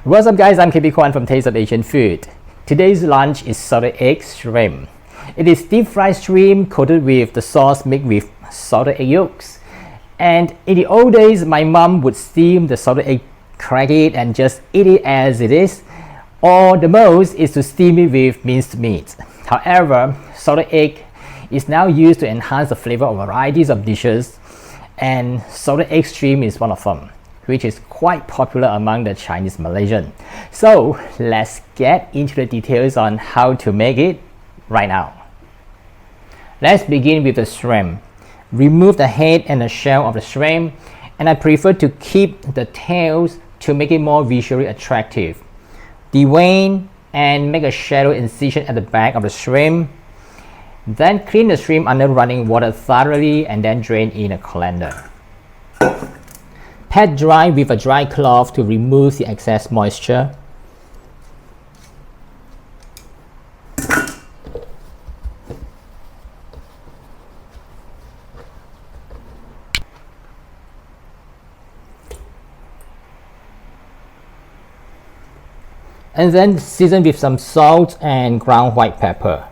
What's up guys, I'm KB Kwan from Taste of Asian Food. Today's lunch is salted egg shrimp. It is deep fried shrimp coated with the sauce made with salted egg yolks. And in the old days, my mom would steam the salted egg, crack it and just eat it as it is. Or the most is to steam it with minced meat. However, salted egg is now used to enhance the flavor of varieties of dishes, and salted egg shrimp is one of them, which is quite popular among the Chinese Malaysian. So let's get into the details on how to make it right now. Let's begin with the shrimp. Remove the head and the shell of the shrimp, and I prefer to keep the tails to make it more visually attractive. Devein and make a shallow incision at the back of the shrimp. Then clean the shrimp under running water thoroughly and then drain in a colander. Pat dry with a dry cloth to remove the excess moisture. And then season with some salt and ground white pepper.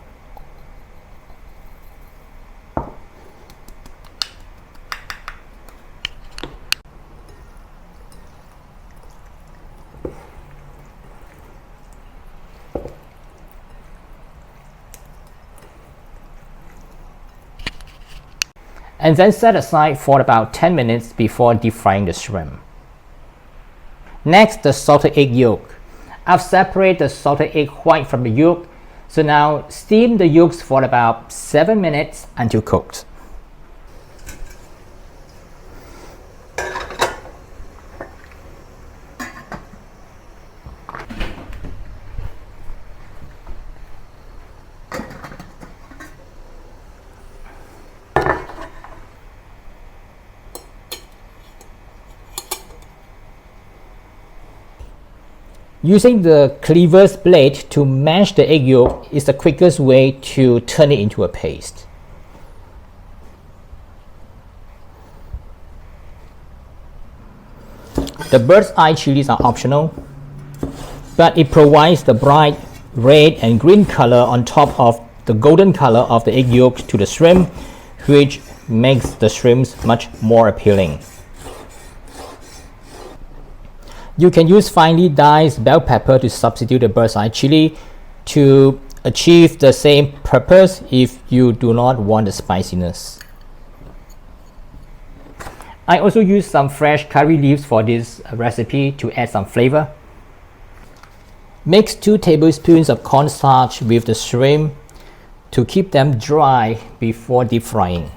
And then set aside for about 10 minutes before deep frying the shrimp. Next, the salted egg yolk. I've separated the salted egg white from the yolk, so now steam the yolks for about 7 minutes until cooked. Using the cleaver's blade to mash the egg yolk is the quickest way to turn it into a paste. The bird's eye chilies are optional, but it provides the bright red and green color on top of the golden color of the egg yolk to the shrimp, which makes the shrimps much more appealing. You can use finely diced bell pepper to substitute the bird's eye chili to achieve the same purpose if you do not want the spiciness. I also use some fresh curry leaves for this recipe to add some flavor. Mix 2 tablespoons of cornstarch with the shrimp to keep them dry before deep frying.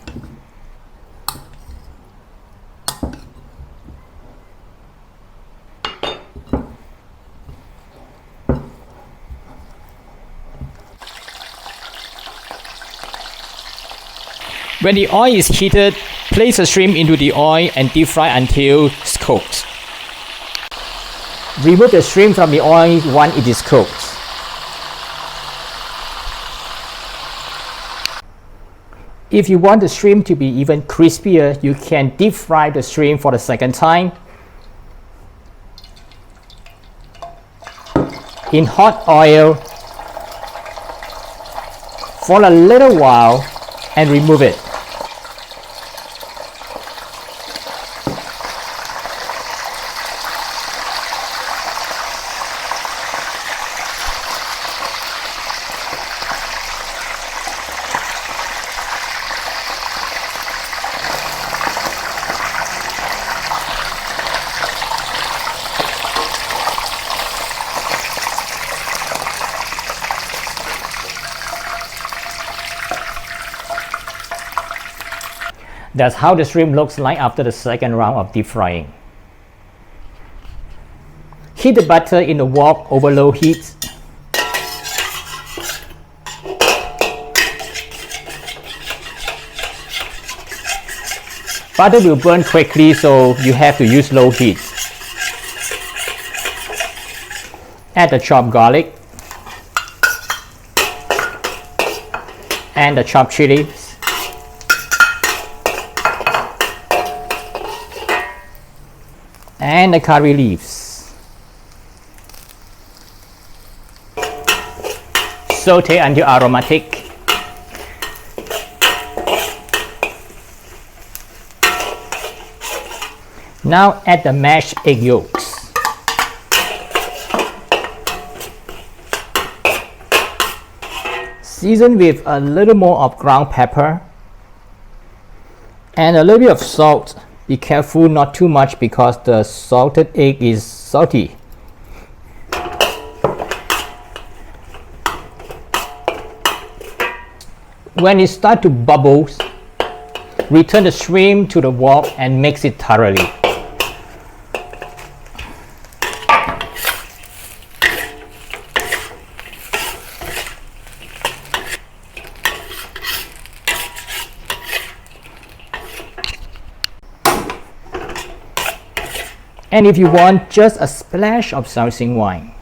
When the oil is heated, place the shrimp into the oil and deep fry until it's cooked. Remove the shrimp from the oil once it is cooked. If you want the shrimp to be even crispier, you can deep fry the shrimp for the second time in hot oil for a little while and remove it. That's how the shrimp looks like after the second round of deep frying. Heat the butter in the wok over low heat. Butter will burn quickly, so you have to use low heat. Add the chopped garlic and the chopped chilies. And the curry leaves. Saute until aromatic. Now add the mashed egg yolks. Season with a little more of ground pepper and a little bit of salt. Be careful not too much because the salted egg is salty. When it starts to bubble, return the shrimp to the wok and mix it thoroughly. And if you want, just a splash of Shaoxing wine.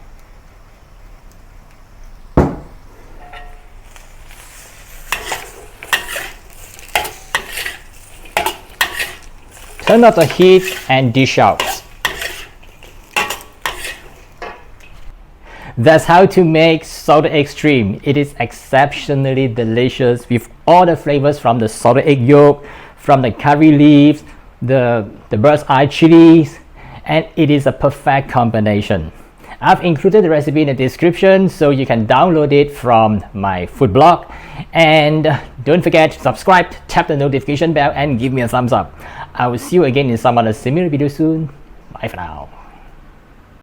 Turn off the heat and dish out. That's how to make salted egg shrimp. It is exceptionally delicious with all the flavors from the salted egg yolk, from the curry leaves, the bird's eye chilies, and it is a perfect combination. I've included the recipe in the description so you can download it from my food blog. And don't forget to subscribe, tap the notification bell and give me a thumbs up. I will see you again in some other similar video soon. Bye for now.